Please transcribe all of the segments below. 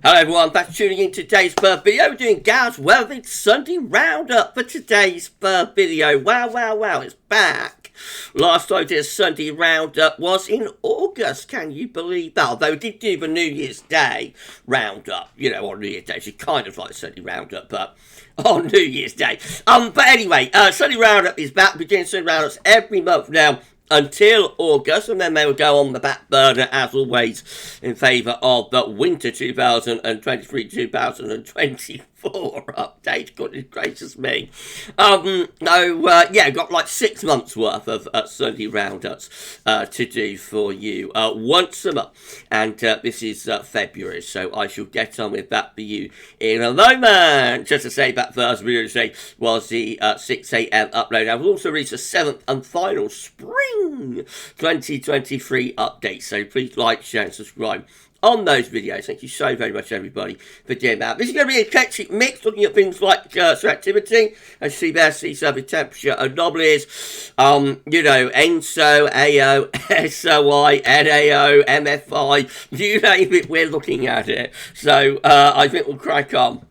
Hello everyone, thanks for tuning in to today's video. We're doing GavsWeatherVids Sunday Roundup for today's video. Wow, it's back. Last time I did a Sunday Roundup was in August, can you believe that? Although we did do the New Year's Day Roundup, you know, on New Year's Day, it's kind of like a Sunday Roundup, but on New Year's Day. But anyway, Sunday Roundup is back. We're doing Sunday Roundups every month now until August, and then they will go on the back burner as always in favour of the winter 2023-2024 update. Goodness gracious me. Got like 6 months worth of Sunday roundups to do for you once a month, and this is February, so I shall get on with that for you in a moment. Just to say, that first video today was the 6 a.m. upload. I will also reach the 7th and final spring 2023 update, so please like, share and subscribe on those videos. Thank you so very much everybody for doing that. This is going to be an eclectic mix, looking at things like activity, as you see there, sea surface temperature, anomalies, ENSO, AO, SOI, NAO, MFI, you name it, we're looking at it. So I think we'll crack on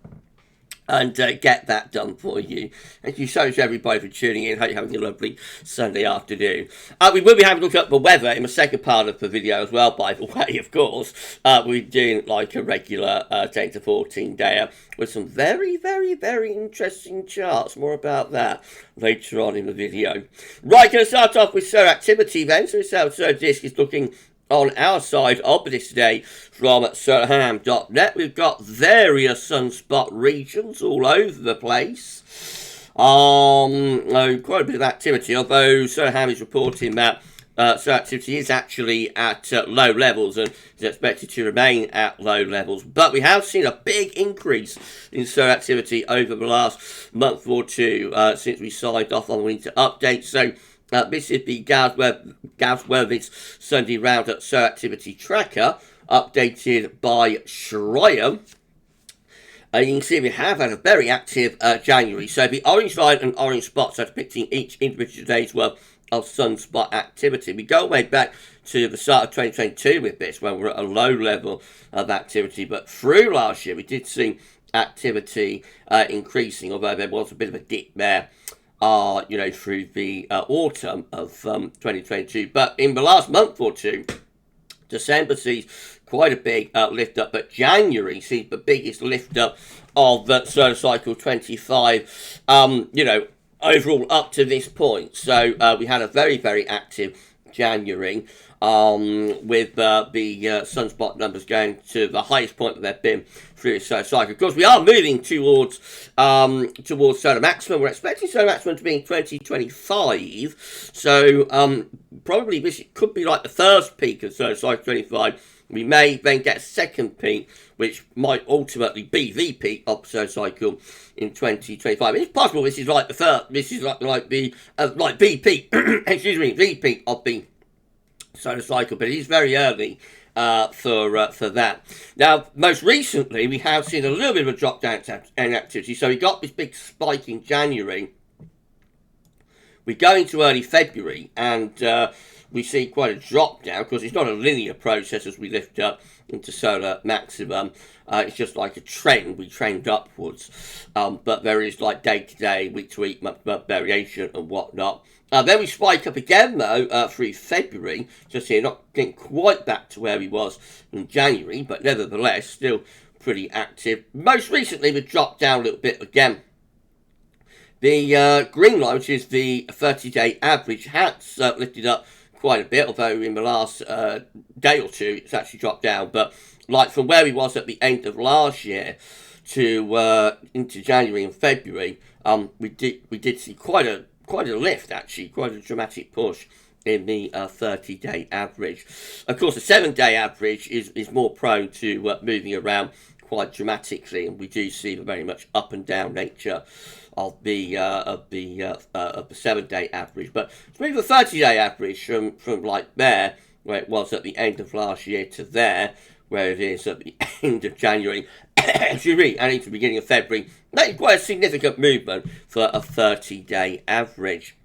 and get that done for you. Thank you so much everybody for tuning in. Hope you're having a lovely Sunday afternoon. We will be having a look at the weather in the second part of the video as well, by the way, of course. We're doing like a regular 10 to 14 day with some very interesting charts. More about that later on in the video. Right, going to start off with solar activity then. So this solar disk is looking on our side of this today from solarham.net. We've got various sunspot regions all over the place. Quite a bit of activity, although Solarham is reporting that solar activity is actually at low levels and is expected to remain at low levels. But we have seen a big increase in solar activity over the last month or two since we signed off on the winter update. So this is the GavsWeatherVids Sunday Roundup Solar Activity Tracker, updated by Schreier. You can see we have had a very active January. So the orange line and orange spots are depicting each individual day's worth of sunspot activity. We go way back to the start of 2022 with this, when we're at a low level of activity. But through last year, we did see activity increasing, although there was a bit of a dip there through the autumn of 2022. But in the last month or two, December sees quite a big lift up, but January sees the biggest lift up of the solar cycle 25, overall up to this point. So we had a very active January, with the sunspot numbers going to the highest point that they've been through the solar cycle. Of course, we are moving towards solar maximum. We're expecting solar maximum to be in 2025. So probably this could be like the first peak of solar cycle 25. We may then get a second peak, which might ultimately be the peak of the solar cycle in 2025. It's possible this is like the first. This is like the peak. Excuse me, the peak of the solar cycle, but it is very early for that. Now, most recently, we have seen a little bit of a drop down in activity. So we got this big spike in January. We go into early February, and we see quite a drop down, because it's not a linear process as we lift up into solar maximum. It's just like a trend. We trend upwards, but there is like day-to-day, week-to-week, month-to-month variation and whatnot. Then we spike up again, though, through February. Just here, not getting quite back to where we was in January, but nevertheless, still pretty active. Most recently, we dropped down a little bit again. The green line, which is the 30-day average, has lifted up quite a bit, although in the last day or two, it's actually dropped down. But like from where we was at the end of last year to into January and February, we did see quite a lift, actually, quite a dramatic push in the 30-day average. Of course, the 7-day average is more prone to moving around quite dramatically, and we do see the very much up and down nature of the 7-day average. But to move the 30-day average from like there, where it was at the end of last year, to there, where it is at the end of January, excuse me, and into the beginning of February, that is quite a significant movement for a 30-day average.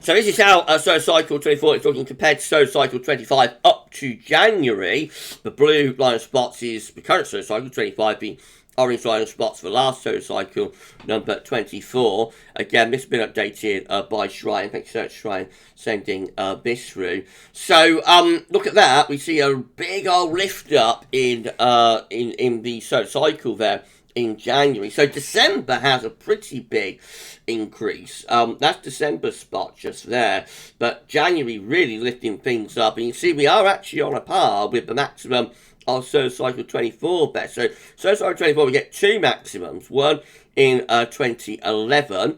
So this is how solar cycle 24 is looking compared to solar cycle 25 up to January. The blue line of spots is the current solar cycle 25, the orange line of spots for last solar cycle number 24. Again, this has been updated by Shrine. Thanks so much, Shrine, sending this through. So look at that. We see a big old lift up in the solar cycle there in January. So December has a pretty big increase. That's December spot just there. But January really lifting things up. And you see we are actually on a par with the maximum of solar cycle 24 there. So solar cycle 24 we get two maximums. One in 2011.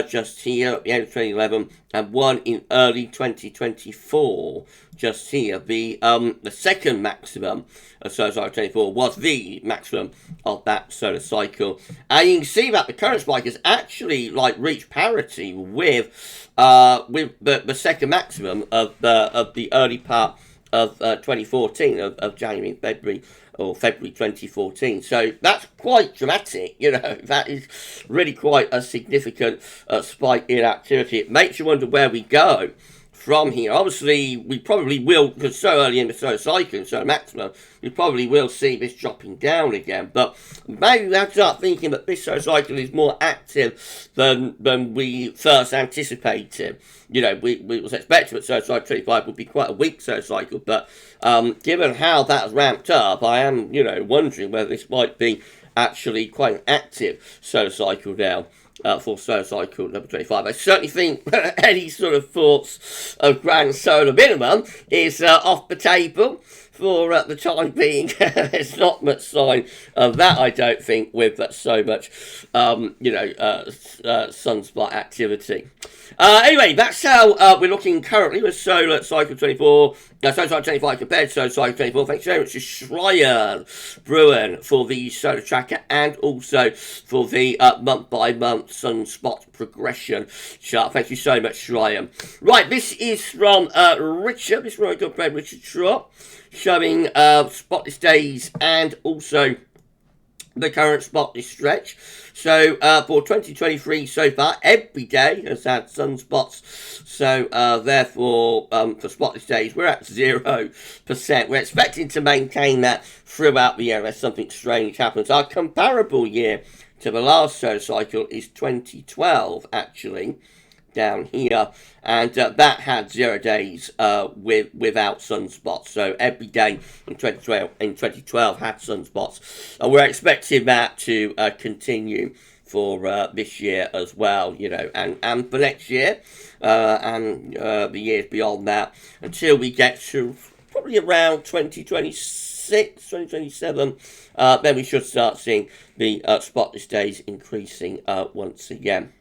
Just here at the end of 2011, and one in early 2024, just here. The second maximum of solar cycle 24 was the maximum of that solar cycle, and you can see that the current spike has actually reached parity with the second maximum of the early part of 2014 of January and February. Or February 2014. So that's quite dramatic, that is really quite a significant spike in activity. It makes you wonder where we go from here. Obviously, we probably will, because so early in the solar cycle, so maximum, we probably will see this dropping down again. But maybe we have to start thinking that this solar cycle is more active than we first anticipated. We was expecting that solar cycle 25 would be quite a weak solar cycle, but given how that's ramped up, I am, wondering whether this might be actually quite an active solar cycle now. For solar cycle number 25. I certainly think any sort of thoughts of grand solar minimum is off the table for the time being. There's not much sign of that, I don't think, with so much, sunspot activity. Anyway, that's how we're looking currently with solar cycle 24. Solar cycle 25 compared to solar cycle 24. Thanks very much to Schreier Bruin for the solar tracker and also for the month-by-month sunspot progression chart. Thank you so much, Schreier. Right, this is from Richard. This is from my good friend Richard Trott, showing spotless days and also the current spotless stretch. So for 2023 so far, every day has had sunspots. So therefore, for spotless days, we're at 0%. We're expecting to maintain that throughout the year unless something strange happens. Our comparable year to the last solar cycle is 2012, actually, down here, and that had 0 days without sunspots. So every day in 2012 had sunspots, and we're expecting that to continue for this year as well, and for next year and the years beyond that, until we get to probably around 2026, 2027. Then we should start seeing the spotless days increasing once again.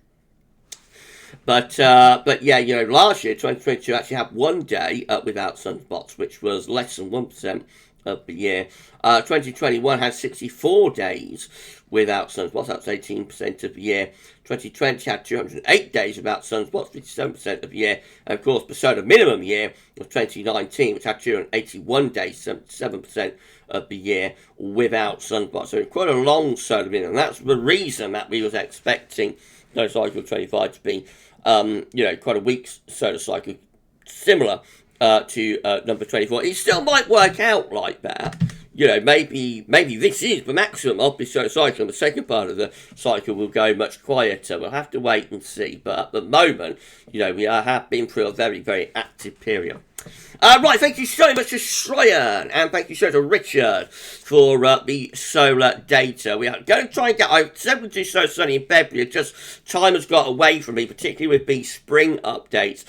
But yeah, last year, 2022, actually had 1 day without sunspots, which was less than 1% of the year. 2021 had 64 days without sunspots, that's 18% of the year. 2020 had 208 days without sunspots, 57% of the year. And of course, the solar minimum year was 2019, which had 281 days, 77% of the year without sunspots. So quite a long solar minimum. That's the reason that we was expecting solar cycle 25 to be, quite a weak solar cycle, similar to number 24. It still might work out like that. Maybe this is the maximum of the solar cycle, and the second part of the cycle will go much quieter. We'll have to wait and see. But at the moment, we have been through a very, very active period. Right, thank you so much to Schreier, and thank you so much to Richard for the solar data. We are going to try and get, I said we'd do so sunny in February, just time has got away from me, particularly with the spring updates.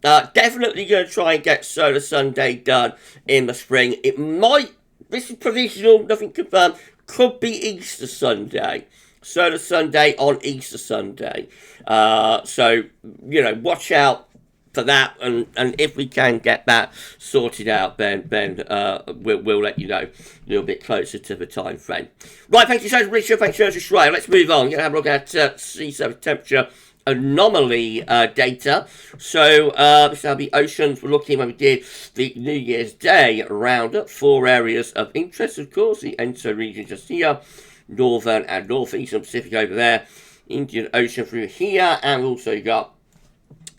Definitely going to try and get Solar Sunday done in the spring. It might, this is provisional, nothing confirmed, could be Easter Sunday. Solar Sunday on Easter Sunday. So, watch out for that, and if we can get that sorted out, then we'll let you know a little bit closer to the time frame. Right, thank you so much, Richard. Thank you so much, Schreier. Let's move on. We're going to have a look at sea surface temperature anomaly data. So this is how the oceans were looking when we did the New Year's Day roundup. 4 areas of interest, of course. The Ento region just here, northern and northeastern Pacific over there, Indian Ocean through here, and we also got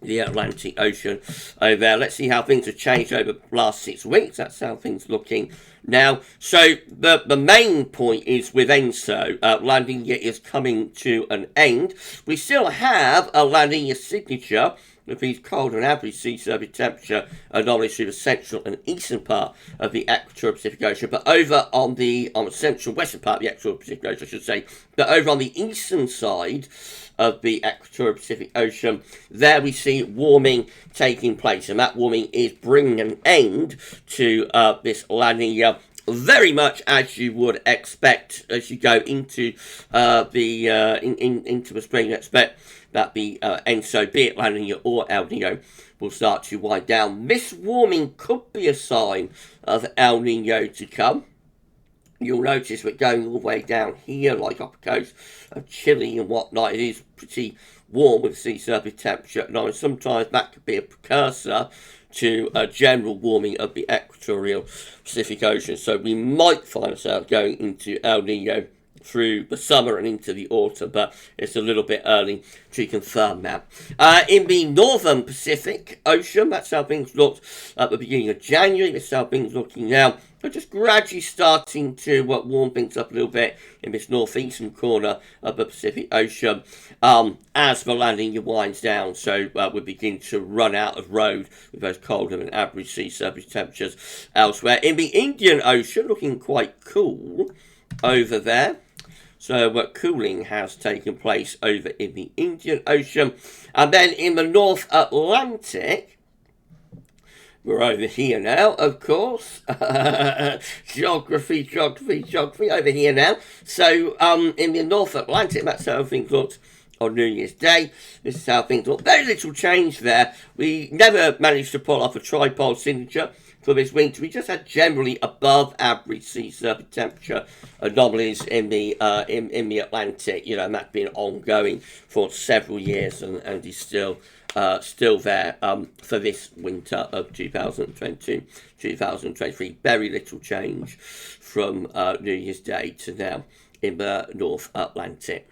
the Atlantic Ocean over there. Let's see how things have changed over the last 6 weeks. That's how things are looking now. So the main point is with ENSO, La Nina is coming to an end. We still have a La Nina signature with these cold and average sea surface temperature anomalies through the central and eastern part of the equatorial Pacific Ocean, but over on the central western part of the equatorial Pacific Ocean, I should say, but over on the eastern side of the equatorial Pacific Ocean, there we see warming taking place, and that warming is bringing an end to this La Nina, very much as you would expect as you go into into the spring. You expect that the ENSO, be it La Nina or El Nino, will start to wind down. This warming could be a sign of El Nino to come. You'll notice that going all the way down here, like up the coast of Chile and whatnot, it is pretty warm with sea surface temperature. Now, sometimes that could be a precursor to a general warming of the equatorial Pacific Ocean. So we might find ourselves going into El Nino through the summer and into the autumn, but it's a little bit early to confirm that. In the northern Pacific Ocean, that's how things looked at the beginning of January. That's how things looking now. We're just gradually starting to warm things up a little bit in this northeastern corner of the Pacific Ocean as the La Nina winds down. So we begin to run out of road with those colder than average sea surface temperatures elsewhere. In the Indian Ocean, looking quite cool over there. So cooling has taken place over in the Indian Ocean. And then in the North Atlantic, we're over here now, of course. Geography over here now. So in the North Atlantic, that's how things looked on New Year's Day. This is how things look. Very little change there. We never managed to pull off a tripole signature for this winter. We just had generally above average sea surface temperature anomalies in the Atlantic, and that's been ongoing for several years and is still there for this winter of 2022-2023. Very little change from New Year's Day to now in the North Atlantic.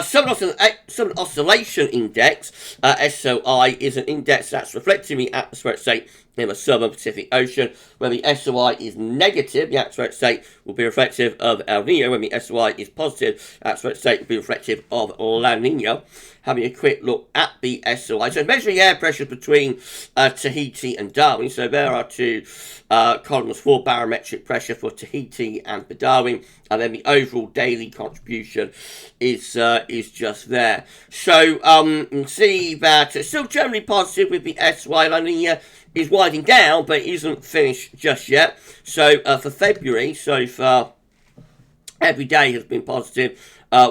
Southern Oscillation Index, SOI, is an index that's reflecting the atmospheric state in the southern Pacific Ocean. When the SOI is negative, the atmospheric state will be reflective of El Nino. When the SOI is positive, the atmospheric state will be reflective of La Nina. Having a quick look at the SOI. So measuring air pressure between Tahiti and Darwin. So there are two columns for barometric pressure for Tahiti and for Darwin. And then the overall daily contribution is just there. So you can see that it's still generally positive with the SOI. La Nina is winding down, but it isn't finished just yet. So for February, so far, every day has been positive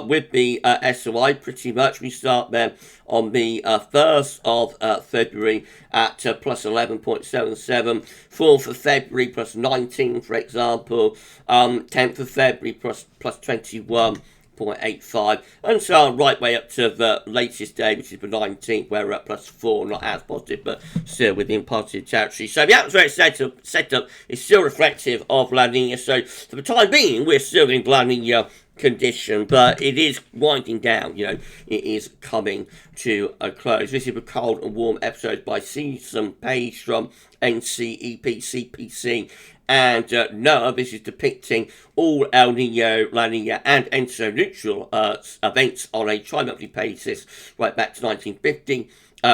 with the SOI pretty much. We start then on the 1st of February at plus 11.77, 4th of February plus 19, for example, 10th of February plus 21.85, and so on, right way up to the latest day, which is the 19th, where we're at plus 4, not as positive, but still within positive territory. So the atmospheric setup is still reflective of La Nina. So for the time being, we're still in La Nina condition, but it is winding down. It is coming to a close. This is a cold and warm episode by Season Page from NCEP, CPC, and NOAA. This is depicting all El Nino, La Nina, and ENSO neutral events on a tri-monthly basis right back to 1950.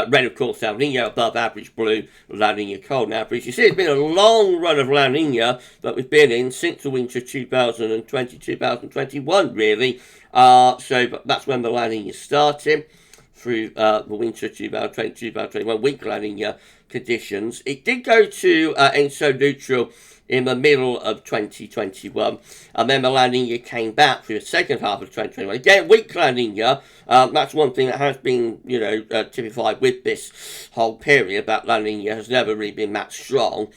Red, of course, El Nino, above average. Blue, La Nina, cold and average. You see, it's been a long run of La Nina that we've been in since the winter 2020-2021, really. So that's when the La Nina started, through the winter 2020-2021, weak La Nina conditions. It did go to ENSO neutral in the middle of 2021, and then the La Nina came back for the second half of 2021. Again, weak La Nina. That's one thing that has been, typified with this whole period. That La Nina has never really been that strong,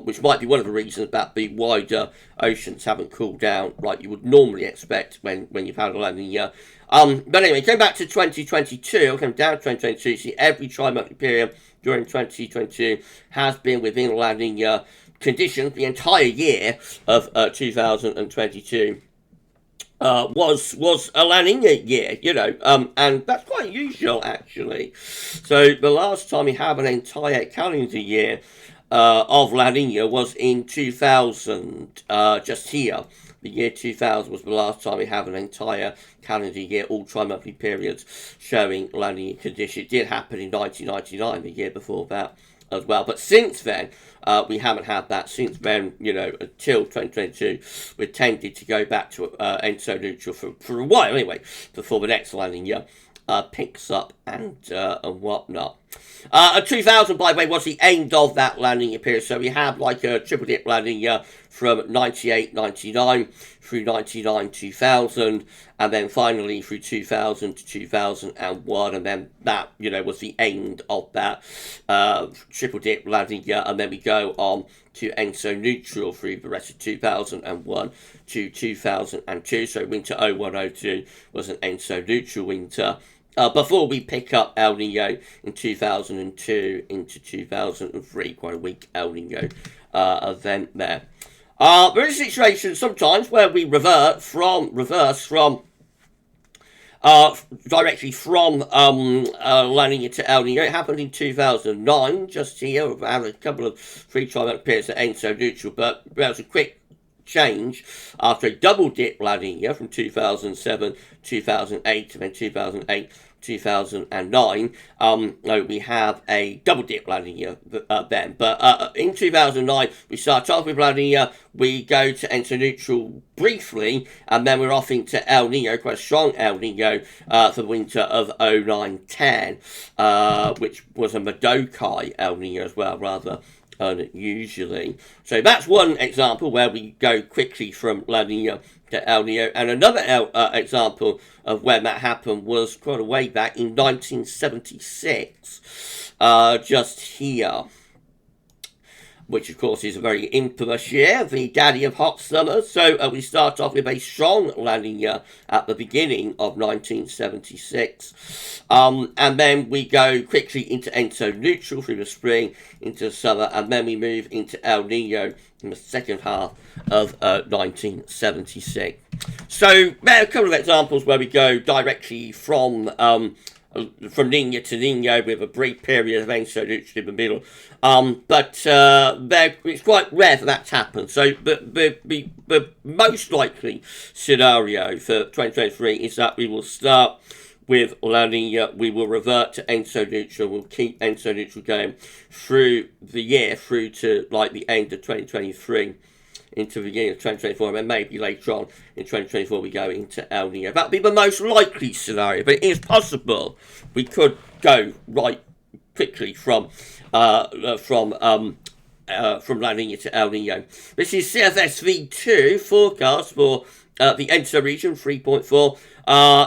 which might be one of the reasons that the wider oceans haven't cooled down like you would normally expect when you've had a La Nina. But anyway, going back to 2022, coming down to 2022, you see every tri-monthly period during 2022 has been within La Nina conditions the entire year of 2022. was a La Nina year, you know, and that's quite unusual actually. So the last time we had an entire calendar year of La Nina was in 2000, just here. The year 2000 was the last time we had an entire calendar year, all tri-monthly periods showing La Nina condition. It did happen in 1999, the year before that as well. But since then, we haven't had that. Since then, you know, until 2022, we've tended to go back to ENSO neutral for a while anyway, before the next La Nina picks up and whatnot. 2000, by the way, was the end of that La Nina period. So we have like a triple dip La Nina from 98, 99 through 99, 2000, and then finally through 2000 to 2001, and then that, you know, was the end of that triple dip La Nina, and then we go on to ENSO neutral through the rest of 2001 to 2002. So winter 0102 was an ENSO neutral winter. Before we pick up El Nino in 2002 into 2003, quite a weak El Nino event there. There is a situation sometimes where we reverse from directly from La Nina to El Nino. It happened in 2009, just here. We had a couple of free tri-month periods at ENSO neutral, but there was a quick change after a double dip La Nina from 2007, 2008, and then 2008, 2009. We have a double dip La Nina then. But in 2009, we start off with La Nina, we go to ENSO neutral briefly, and then we're off into El Nino, quite a strong El Nino for the winter of 09-10, which was a Madokai El Nino as well, rather unusually. So that's one example where we go quickly from La Nina to El Nino. And another example of when that happened was quite a way back in 1976, just here, which of course is a very infamous year, the daddy of hot summers. So we start off with a strong La Nina at the beginning of 1976. And then we go quickly into ENSO neutral through the spring, into the summer, and then we move into El Nino in the second half of 1976. So there are a couple of examples where we go directly from Nina to Nino with a brief period of ENSO neutral in the middle. But it's quite rare for that to happen. So the most likely scenario for 2023 is that we will start with La Nina, we will revert to ENSO neutral, we'll keep ENSO neutral going through the year, through to like the end of 2023. Into the beginning of 2024, and then maybe later on in 2024 we go into El Nino. That would be the most likely scenario, but it is possible we could go right quickly from La Nina to El Nino. This is CFSV2 forecast for the ENSO region, 3.4.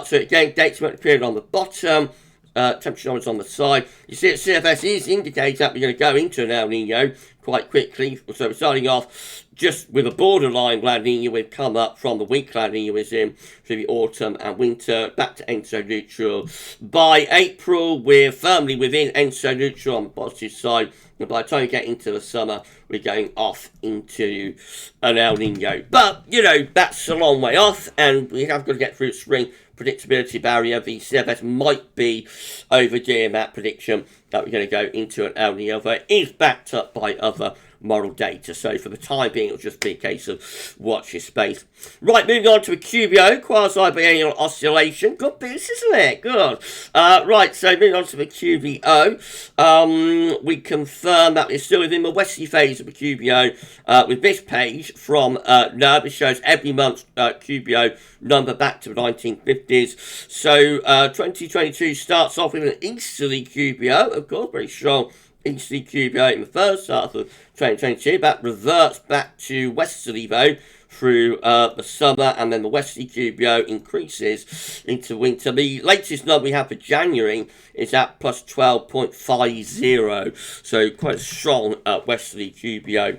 So again, dates period on the bottom. Temperature numbers on the side. You see that CFS is indicating that we're going to go into an El Nino quite quickly. So we're starting off just with a borderline La Nina. We've come up from the weak La Nina was in through the autumn and winter, back to ENSO neutral. By April, we're firmly within ENSO neutral on the positive side. And by the time we get into the summer, we're going off into an El Nino. But, you know, that's a long way off, and we have got to get through spring predictability barrier. The CFS might be overdoing that prediction that we're going to go into an El Nino, but it is backed up by other model data. So for the time being, it'll just be a case of watch your space. Right, moving on to a QBO, quasi-biennial oscillation. Good piece, isn't it? Good. Right, so moving on to the QBO. We confirm that we're still within the westerly phase of the QBO with this page from NURB. It shows every month's QBO number back to the 1950s. So 2022 starts off with an easterly QBO, of course, very strong easterly QBO in the first half of 2022. That reverts back to westerly though through the summer, and then the westerly QBO increases into winter. The latest number we have for January is at plus 12.50, so quite a strong westerly QBO.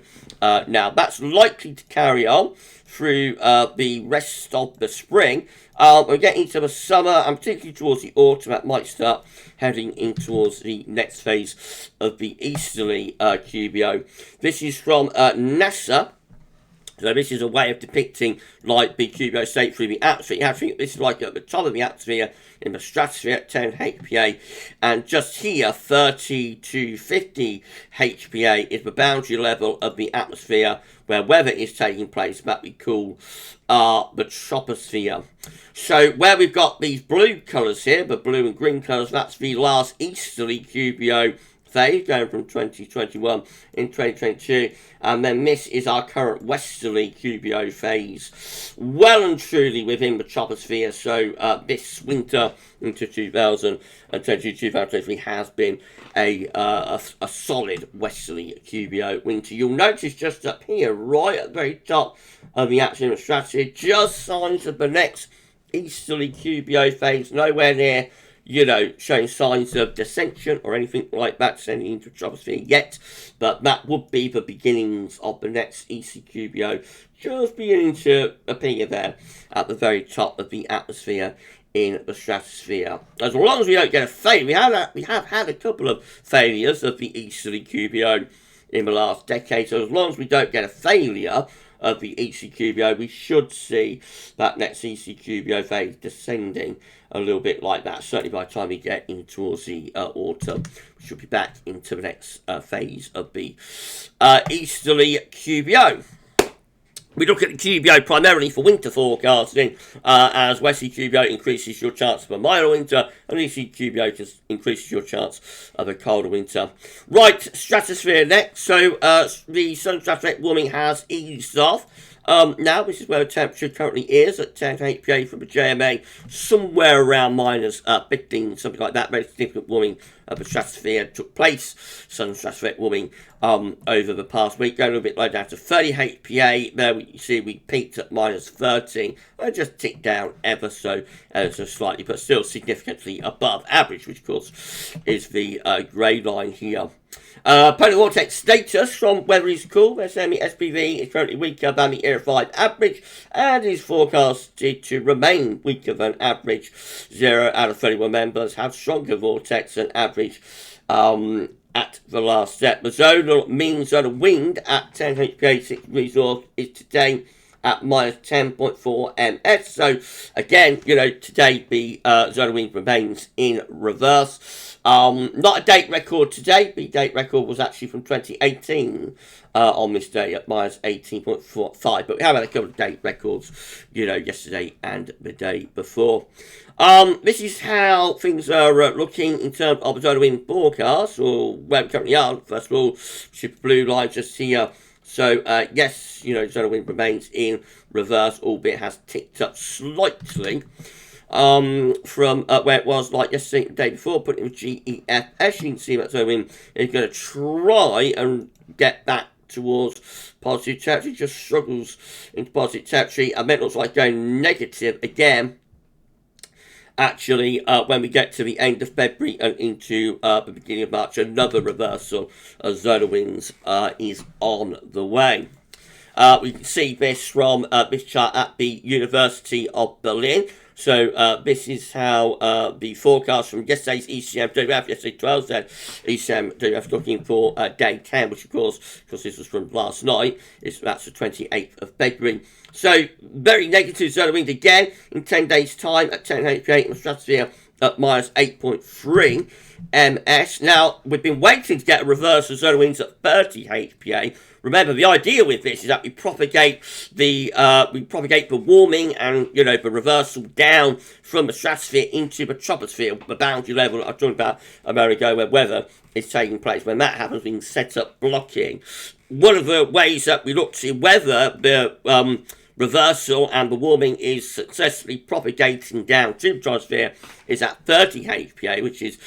Now that's likely to carry on through the rest of the spring. We're getting into the summer, and particularly towards the autumn, that might start heading in towards the next phase of the easterly QBO. This is from NASA, So this is a way of depicting like the QBO state through the atmosphere. You have to think this is like at the top of the atmosphere in the stratosphere at 10 HPA, and just here 30 to 50 HPA is the boundary level of the atmosphere where weather is taking place, that we call the troposphere. So where we've got these blue colours here, the blue and green colours, that's the last easterly QBO phase going from 2021 in 2022, and then this is our current westerly QBO phase, well and truly within the troposphere. So this winter into 2022-2023 has been a solid westerly QBO winter. You'll notice just up here, right at the very top of the atmosphere stratosphere, just signs of the next easterly QBO phase, nowhere near, you know, showing signs of descension or anything like that descending into the troposphere yet, but that would be the beginnings of the next ECQBO, just beginning to appear there at the very top of the atmosphere in the stratosphere. As long as we don't get a failure, we have had a couple of failures of the easterly QBO in the last decade, so as long as we don't get a failure of the ECQBO, we should see that next ECQBO phase descending a little bit like that. Certainly by the time we get in towards the autumn, we should be back into the next phase of the easterly QBO. We look at the QBO primarily for winter forecasting, as westerly QBO increases your chance of a milder winter, and EC QBO just increases your chance of a colder winter. Right, stratosphere next. So the sun stratospheric warming has eased off. Now, this is where the temperature currently is at 10 HPA from the JMA, somewhere around minus 15, something like that. Very significant warming of the stratosphere took place. Sun stratospheric warming over the past week, going a little bit low down to 30 HPA. There you see we peaked at minus 13. I just ticked down ever so slightly, but still significantly above average, which of course is the grey line here. Polar vortex status from Weather is Cool. SPV is currently weaker than the Era 5 average and is forecasted to remain weaker than average. 0 out of 31 members have stronger vortex than average at the last step. The zonal mean zonal wind at 10 HPA 6 degrees north is today at minus 10.4 ms. So again, you know, today the zonal wind remains in reverse. Not a date record today. The date record was actually from 2018 on this day at minus 18.45. But we have had a couple of date records, you know, yesterday and the day before. This is how things are looking in terms of the zonal wind forecast, or where we currently are. First of all, super blue line just here. So, yes, you know, zonal wind remains in reverse, albeit has ticked up slightly from where it was like yesterday, the day before, put in GEFS. You can see that zonal wind is going to try and get back towards positive territory, just struggles into positive territory, and then it looks like going negative again. Actually, when we get to the end of February and into the beginning of March, another reversal of zonal winds is on the way. We can see this from this chart at the University of Berlin. So this is how the forecast from yesterday's ECM-WF, yesterday 12 said ECM-WF looking for day 10, which of course, because this was from last night, that's the 28th of February. So very negative zonal wind again in 10 days' time at 10 HPA in the stratosphere at minus 8.3 ms. Now, we've been waiting to get a reverse of zonal winds at 30 HPA. Remember, the idea with this is that we propagate the warming and, you know, the reversal down from the stratosphere into the troposphere, the boundary level I talked about a moment ago, where weather is taking place. When that happens, we can set up blocking. One of the ways that we look to see whether the reversal and the warming is successfully propagating down to the troposphere is at 30 HPA, which is,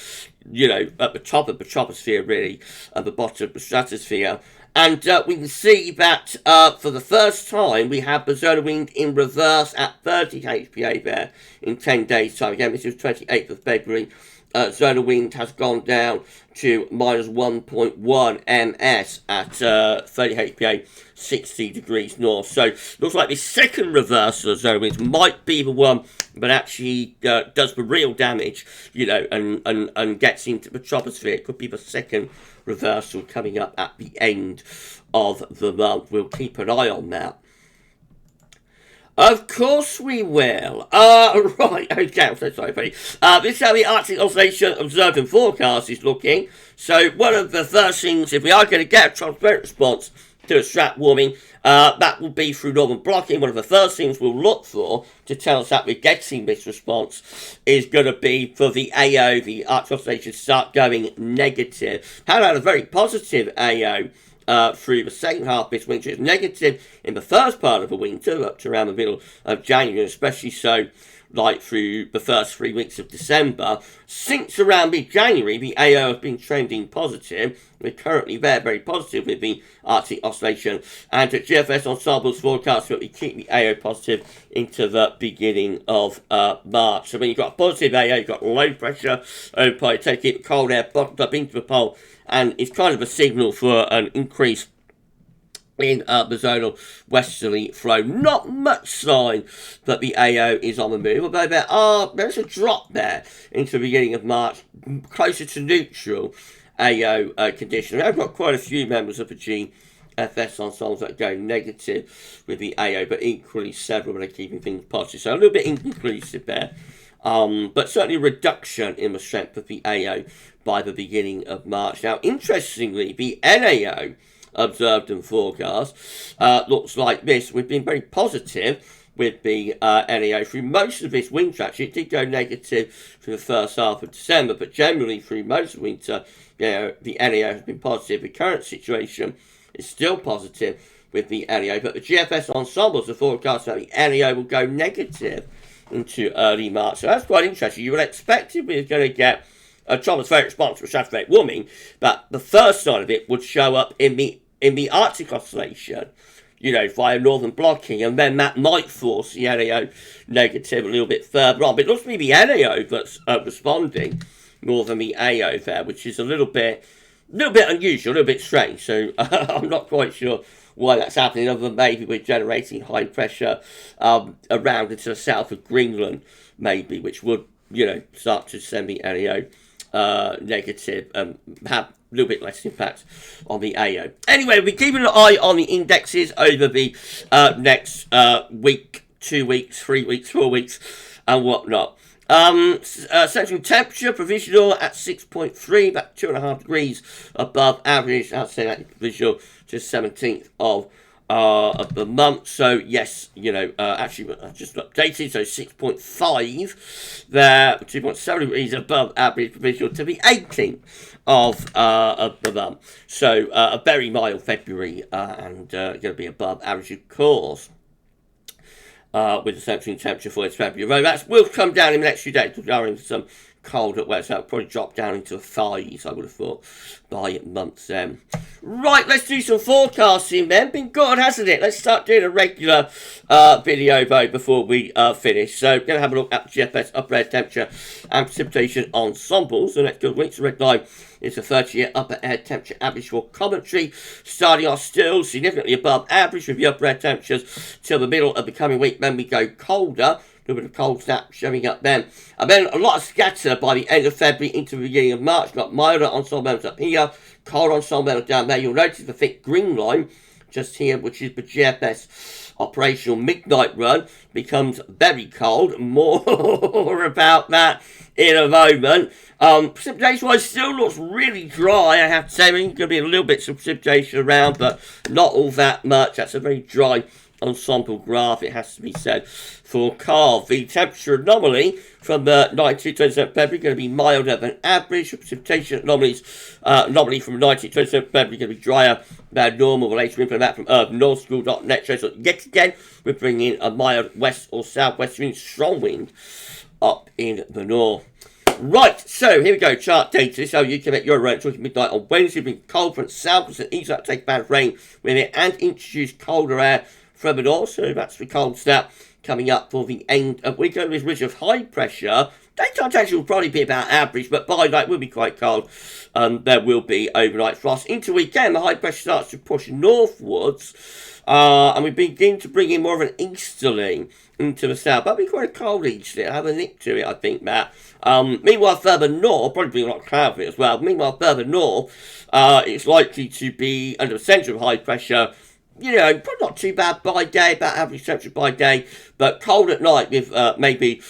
you know, at the top of the troposphere, really, at the bottom of the stratosphere. And we can see that for the first time, we have the zonal wind in reverse at 30 HPA there in 10 days' time. Again, this is 28th of February. Zonal wind has gone down to minus 1.1 ms at 30 HPA, 60 degrees north. So looks like the second reversal of zonal winds might be the one that actually does the real damage, you know, and gets into the troposphere. It could be the second reversal coming up at the end of the month. We'll keep an eye on that. Of course we will. Right, okay, I'm so sorry, buddy. This is how the Arctic Oscillation observed and forecast is looking. So one of the first things, if we are going to get a transparent response to a strat warming, that will be through northern blocking. One of the first things we'll look for to tell us that we're getting this response is going to be for the AO, the Arctic Oscillation, to start going negative. Had a very positive AO through the second half of this winter. It's negative in the first part of the winter, up to around the middle of January, especially so like through the first 3 weeks of December. Since around mid-January, the AO has been trending positive. We're currently very positive with the Arctic Oscillation, and at GFS Ensemble's forecast that we keep the AO positive into the beginning of March. So when you've got a positive AO, you've got low pressure over pole, take it cold air bottomed up into the pole, and it's kind of a signal for an increase in the zonal westerly flow. Not much sign that the AO is on the move, although there's a drop there into the beginning of March, closer to neutral AO condition. I've got quite a few members of the GFS ensembles that go negative with the AO, but equally several that are keeping things positive. So a little bit inconclusive there. But certainly a reduction in the strength of the AO by the beginning of March. Now, interestingly, the NAO observed and forecast looks like this. We've been very positive with the NAO through most of this winter. Actually, it did go negative for the first half of December, but generally through most of winter, the NAO has been positive. The current situation is still positive with the NAO, but the GFS ensembles are forecast that the NAO will go negative into early March. So that's quite interesting. You would expect if we were going to get a tropospheric response to stratospheric warming, but the first sign of it would show up in the Arctic Oscillation, via northern blocking, and then that might force the NAO negative a little bit further on. But it looks to be the NAO that's responding more than the AO there, which is a little bit unusual, a little bit strange. So I'm not quite sure why that's happening, other than maybe we're generating high pressure around into the south of Greenland, maybe, which would, start to send the NAO negative and have a little bit less impact on the AO. Anyway, we're keeping an eye on the indexes over the next week, 2 weeks, 3 weeks, 4 weeks, and whatnot. Central temperature provisional at 6.3, about 2.5 degrees above average. I'd say that provisional to 17th of the month. So yes, actually I just updated, so 6.5 there, 2.7 degrees above average provisional to the 18th of the month. So a very mild February, and going to be above average, of course, with the central temperature for this February. That will come down in the next few days, during some cold at west, so it'll probably drop down into the 5s, I would have thought, by month's end. Right, let's do some forecasting then. Been good, hasn't it? Let's start doing a regular video though before we finish. So, going to have a look at GFS upper air temperature and precipitation ensembles. The next good week's red line is the 30-year upper air temperature average for commentary. Starting off still significantly above average with the upper air temperatures till the middle of the coming week. Then we go colder. A little bit of cold snap showing up then. And then a lot of scatter by the end of February into the beginning of March. Got milder ensemble levels up here, cold ensemble levels down there. You'll notice the thick green line just here, which is the GFS operational midnight run, becomes very cold. More about that in a moment. Precipitation-wise, still looks really dry, I have to say. There's going to be a little bit of precipitation around, but not all that much. That's a very dry ensemble graph, it has to be said, for Carl. The temperature anomaly from the 19th to 27th February going to be milder than average. Precipitation anomaly from 19th to 27th February going to be drier than normal. The latest info on that from northschool.net shows that yet again we're bringing in a mild west or southwest wind, strong wind up in the north. Right, so here we go, chart data. So you can make your run talking midnight on Wednesday, bring cold front south and east up, take bad rain with it, and introduce colder air from the north. So that's the cold snap coming up for the end of week. Over this ridge of high pressure, daytime temperature will probably be about average, but by night will be quite cold. There will be overnight frost. Into weekend, the high pressure starts to push northwards, and we begin to bring in more of an easterly into the south. That'll be quite a cold easterly. I'll have a nick to it, I think, Matt. Meanwhile, further north, probably be a lot of cloud for it as well. Meanwhile, further north, it's likely to be under the centre of high pressure you know, probably not too bad by day, about average temperature by day, but cold at night with maybe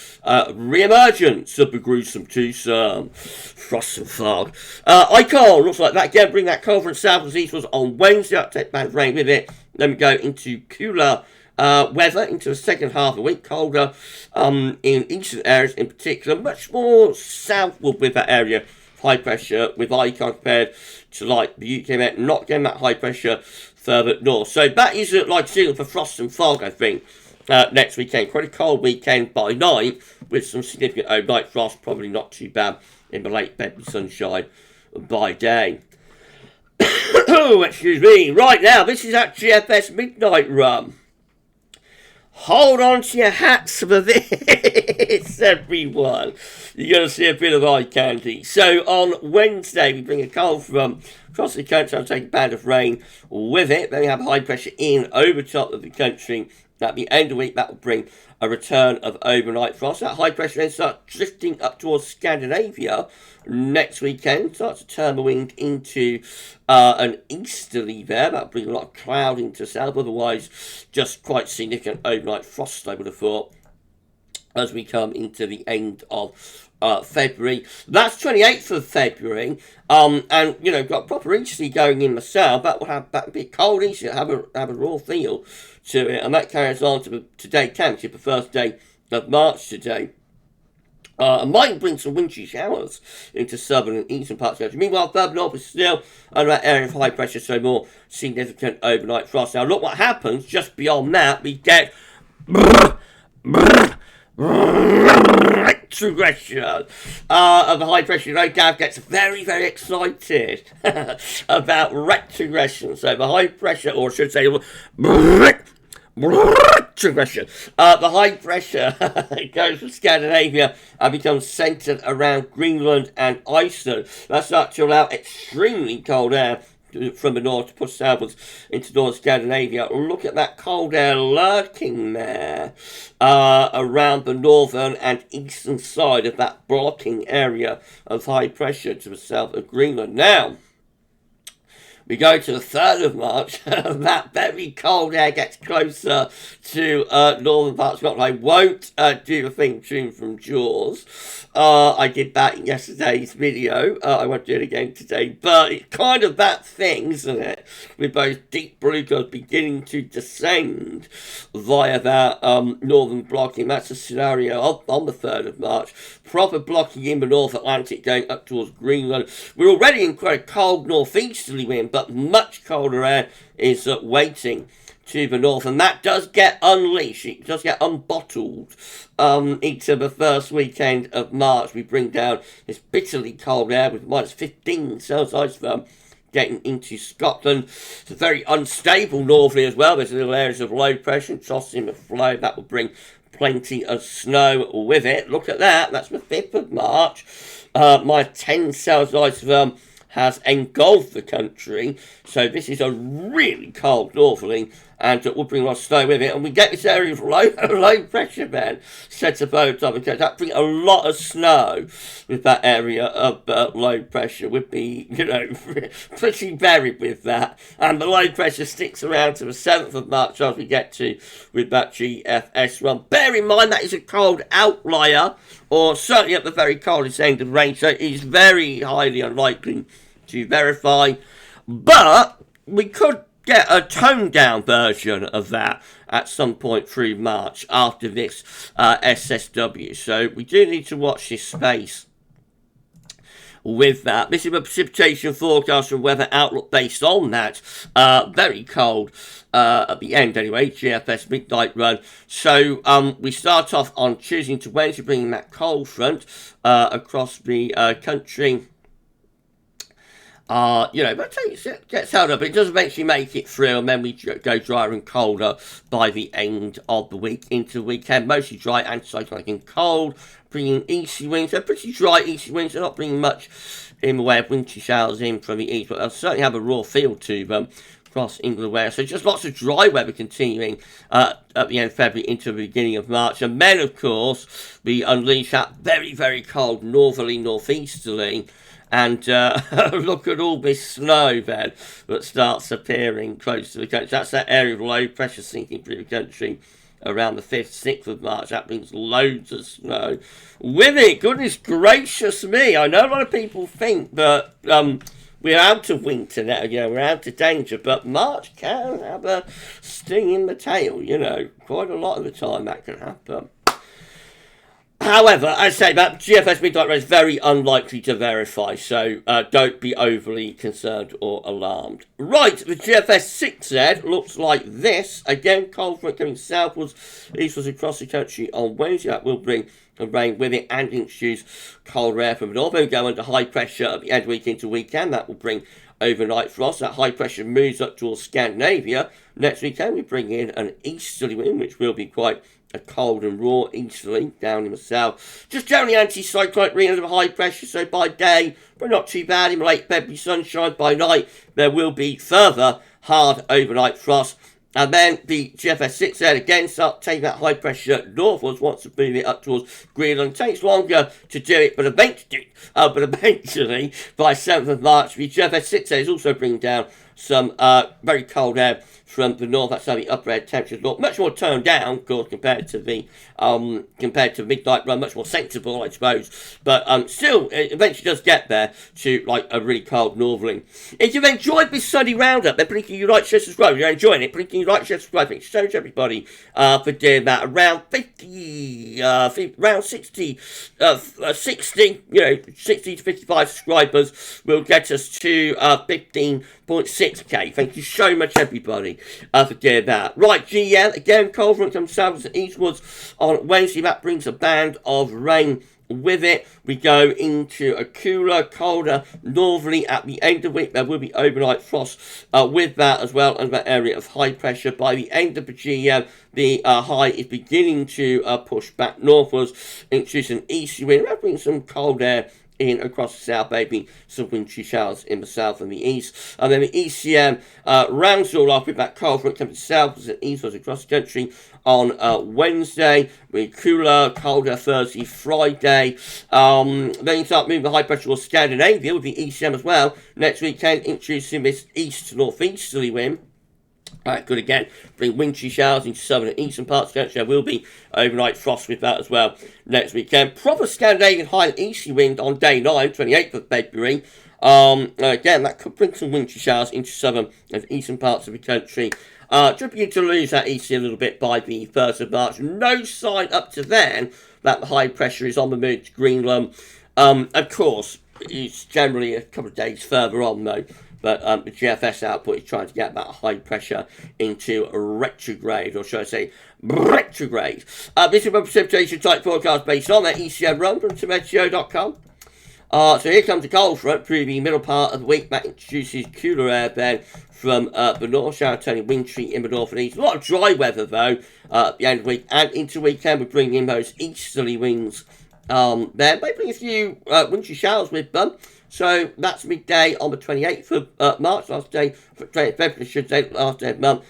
re-emergence of the gruesome twosome. Frost and fog. Icon, looks like that again, bring that cold front south as eastwards on Wednesday, uptake band of rain with it. Then we go into cooler weather into the second half of the week, colder in eastern areas in particular, much more southward with that area. High pressure with Icon compared to like the UK Met, not getting that high pressure further north. So that is like signal for frost and fog, I think, next weekend. Quite a cold weekend by night with some significant overnight frost, probably not too bad in the late February sunshine by day. Oh, excuse me. Right now, this is at GFS Midnight Run. Hold on to your hats for this, everyone. You're going to see a bit of eye candy. So on Wednesday, we bring a cold from across the country. I'll take a band of rain with it. Then we have high pressure in over top of the country. At the end of the week, that will bring a return of overnight frost. That high pressure then starts drifting up towards Scandinavia next weekend. Starts to turn the wind into an easterly there. That'll bring a lot of cloud into south. Otherwise, just quite significant overnight frost, I would have thought, as we come into the end of February. That's 28th of February. And, you know, got proper easterly going in the south. That will have that bit cold easterly, have a raw feel to it, and that carries on to today, championship, the first day of March today. Might bring some wintry showers into southern and eastern parts of the country. Meanwhile, further north is still under that area of high pressure, so more significant overnight frost. Now, look what happens just beyond that. We get retrogression of the high pressure. You know, Gav gets very, very excited about retrogression. So the high pressure, or I should say, retrogression. The high pressure goes from Scandinavia and becomes centred around Greenland and Iceland. That starts to allow extremely cold air from the north to push southwards into North Scandinavia. Look at that cold air lurking there around the northern and eastern side of that blocking area of high pressure to the south of Greenland. Now, we go to the 3rd of March, that very cold air gets closer to northern parts of Scotland. I won't do the theme tune from Jaws. I did that in yesterday's video. I won't do it again today. But it's kind of that thing, isn't it? With those deep blue clouds beginning to descend via that northern blocking. That's a scenario on the 3rd of March. Proper blocking in the North Atlantic going up towards Greenland. We're already in quite a cold northeasterly wind, but much colder air is waiting to the north, and that does get unleashed. It does get unbottled into the first weekend of March. We bring down this bitterly cold air with minus 15 Celsius getting into Scotland. It's very unstable northerly as well. There's little areas of low pressure tossing the flow. That will bring plenty of snow with it. Look at that. That's the 5th of March. My 10 Celsius has engulfed the country. So this is a really cold northerly, and it will bring a lot of snow with it. And we get this area of low pressure then set up over top of the country. That brings a lot of snow with that area of low pressure. Would be, you know, pretty buried with that. And the low pressure sticks around to the 7th of March as we get to with that GFS run. Bear in mind that is a cold outlier, or certainly at the very coldest end of range, so it is very highly unlikely to verify. But we could get a toned down version of that at some point through March after this SSW. So we do need to watch this space with that. This is a precipitation forecast from Weather Outlook based on that very cold at the end anyway, GFS Midnight Run. So we start off on Tuesday into Wednesday, bringing that cold front across the country. You know, but it gets held up. It does eventually make it through, and then we go drier and colder by the end of the week into the weekend. Mostly dry, anticyclonic and cold, bringing easy winds. They're pretty dry easy winds. They're not bringing much in the way of wintry showers in from the east, but they'll certainly have a raw feel to them across England Wales. So just lots of dry weather continuing at the end of February into the beginning of March. And then, of course, we unleash that very, very cold northerly, northeasterly And look at all this snow then that starts appearing close to the country. That's that area of low pressure sinking through the country around the 5th, 6th of March. That brings loads of snow with it. Goodness gracious me. I know a lot of people think that we're out of winter now, we're out of danger, but March can have a sting in the tail, quite a lot of the time that can happen. However, as I say, that GFS midnight rate is very unlikely to verify, so don't be overly concerned or alarmed. Right, the GFS 6Z looks like this. Again, cold front coming southwards, eastwards across the country on Wednesday. That will bring rain with it and introduce cold air from the north. We'll go under high pressure at the end of week into weekend. That will bring overnight frost. That high pressure moves up towards Scandinavia. Next weekend, we bring in an easterly wind, which will be quite a cold and raw easterly down in the south. Just generally anti-cyclonic region of high pressure, so by day, but not too bad. In late February sunshine, by night, there will be further hard overnight frost. And then the GFS 6Z again start taking that high pressure northwards, wants to move it up towards Greenland. Takes longer to do it, but eventually by 7th of March, the GFS 6Z is also bringing down some very cold air from the north. That's how the upper air temperatures look much more toned down, of course, compared to the midnight run, much more sensible, I suppose. But still, it eventually does get there to like a really cold northerly. If you've enjoyed this sunny roundup, then please you like, share, subscribe. If you're enjoying it, please you like, share, subscribe. Thanks so much, everybody, for doing that. Around 60, 60 to 55 subscribers will get us to 15.6k. Thank you so much, everybody, for doing that. Right, GL, again, cold front comes southwards and eastwards on Wednesday. That brings a band of rain with it. We go into a cooler, colder northerly at the end of the week. There will be overnight frost with that as well, and that area of high pressure. By the end of the GM, the high is beginning to push back northwards, introducing an easterly wind. That brings some cold air in across the south, maybe some wintry showers in the south and the east. And then the ECM rounds all off with that cold front coming south and eastwards across the country on Wednesday, with cooler, colder Thursday, Friday. Then you start moving the high pressure towards Scandinavia with the ECM as well. Next weekend, introducing this east to northeasterly wind. That could again bring wintry showers into southern and eastern parts of the country. There will be overnight frost with that as well next weekend. Proper Scandinavian high and easterly wind on day 9, 28th of February. Again, that could bring some wintry showers into southern and eastern parts of the country. Just begin to lose that easterly a little bit by the 1st of March. No sign up to then that the high pressure is on the move to Greenland. Of course, it's generally a couple of days further on though. But the GFS output is trying to get that high pressure into retrograde, or should I say retrograde. This is a precipitation type forecast based on that ECM run from Meteo.com. So here comes the cold front through the middle part of the week. That introduces cooler air then from the north, shower turning wintry in the north and east. A lot of dry weather though at the end of the week and into the weekend. We're bringing in those easterly winds there. Maybe bring a few wintry showers with them. So that's midday on the 28th of March, last day, 28th of February, I should say, last day of the month.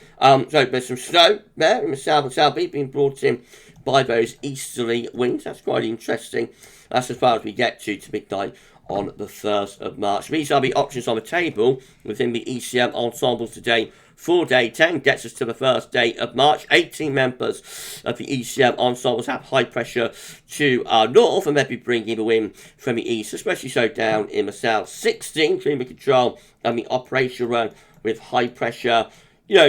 So there's some snow there in the south and southeast being brought in by those easterly winds. That's quite interesting. That's as far as we get to midnight on the 1st of March. These are the options on the table within the ECM ensemble today. For day 10 gets us to the first day of March. 18 members of the ECM ensembles have high pressure to our north, and they'll be bringing the wind from the east, especially so down in the south. 16 climate control and the operation run with high pressure,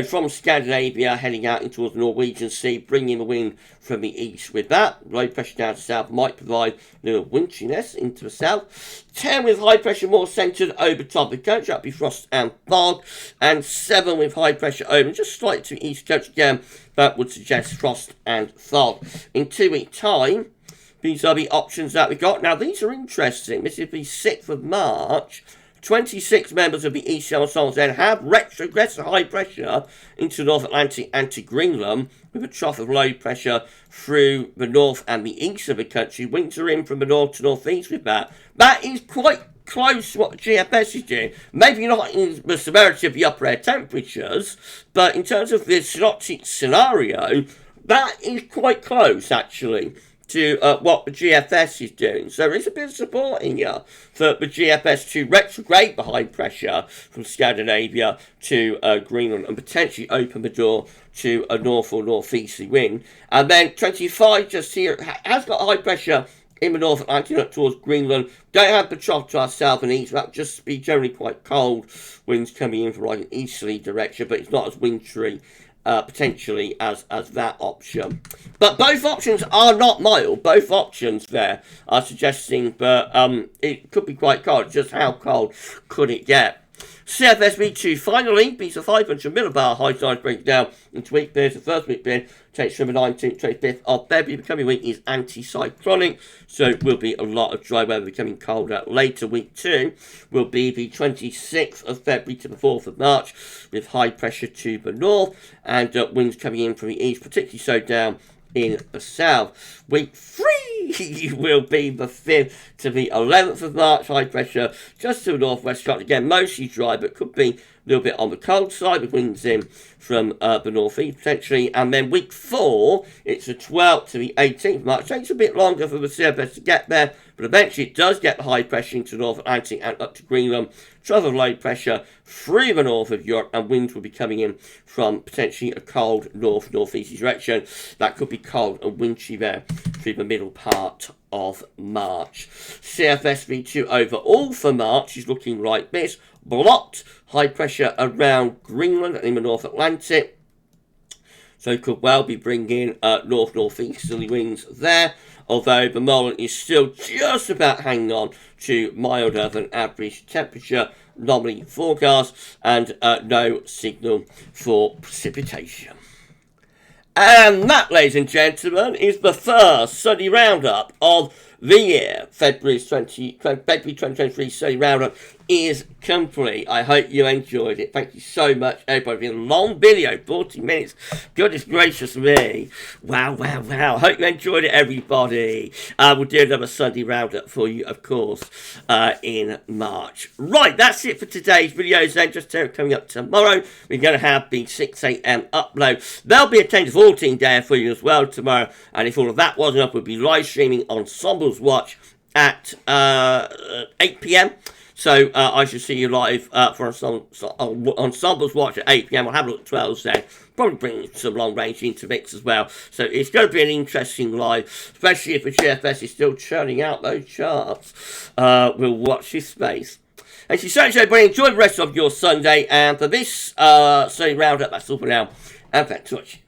from Scandinavia heading out into towards the Norwegian Sea, bringing the wind from the east. With that, low pressure down to the south might provide a little wintriness into the south. 10 with high pressure more centred over top of the country, that'll be frost and fog. And 7 with high pressure over just slightly to the east coast again, that would suggest frost and fog. In 2 weeks' time, these are the options that we got. Now, these are interesting. This is the 6th of March. 26 members of the ECM ensemble then have retrogressed high pressure into the North Atlantic and to Greenland, with a trough of low pressure through the north and the east of the country. Winds are in from the north to northeast with that. That is quite close to what the GFS is doing. Maybe not in the severity of the upper air temperatures, but in terms of the synoptic scenario, that is quite close, actually, to what the GFS is doing. So there is a bit of support in here for the GFS to retrograde the high pressure from Scandinavia to Greenland and potentially open the door to a north or northeasterly wind. And then 25 just here has got high pressure in the North Atlantic up towards Greenland. Don't have the trough to our south and east. That would just be generally quite cold winds coming in from like an easterly direction, but it's not as wintry potentially as that option. But both options are not mild. Both options there are suggesting that it could be quite cold. Just how cold could it get? CFSV2 finally beats a 500 millibar high tide breakdown into week period. The first week period takes from the 19th to 25th of February. The coming week is anticyclonic, so it will be a lot of dry weather becoming colder. Later, week 2 will be the 26th of February to the 4th of March with high pressure to the north and winds coming in from the east, particularly so down in the south. Week 3 will be the 5th to the 11th of March. High pressure just to the northwest Scotland. Again, mostly dry, but could be a little bit on the cold side with winds in from the northeast potentially. And then week 4, it's the 12th to the 18th of March. Takes a bit longer for the CFS to get there, but eventually it does get the high pressure into the North Atlantic and up to Greenland. Trough of low pressure through the north of Europe, and winds will be coming in from potentially a cold north-northeast direction. That could be cold and wintry there through the middle part of March. CFSV2 overall for March is looking like this. Blocked high pressure around Greenland and in the North Atlantic. So it could well be bringing north-northeasterly winds there. Although the Moreland is still just about hanging on to milder than average temperature, anomaly forecast, and no signal for precipitation. And that, ladies and gentlemen, is the first sunny roundup of the year. February 2023 sunny roundup is complete. I hope you enjoyed it. Thank you so much, everybody. It's been a long video, 40 minutes. Goodness gracious me. Wow. Hope you enjoyed it, everybody. We'll do another Sunday roundup for you, of course, in March. Right, that's it for today's videos then. Just coming up tomorrow, we're going to have the 6 a.m. upload. There'll be a 10 to 14 day for you as well tomorrow. And if all of that wasn't up, we'll be live streaming Ensemble's Watch at 8 p.m. So I should see you live for Ensemble's Watch at 8 p.m. I'll have a look at 12 then. Probably bring some long range into mix as well. So it's going to be an interesting live, especially if the GFS is still churning out those charts. We'll watch this space. And so everybody, enjoy the rest of your Sunday. And for this Sunday roundup, that's all for now. And thanks for watching.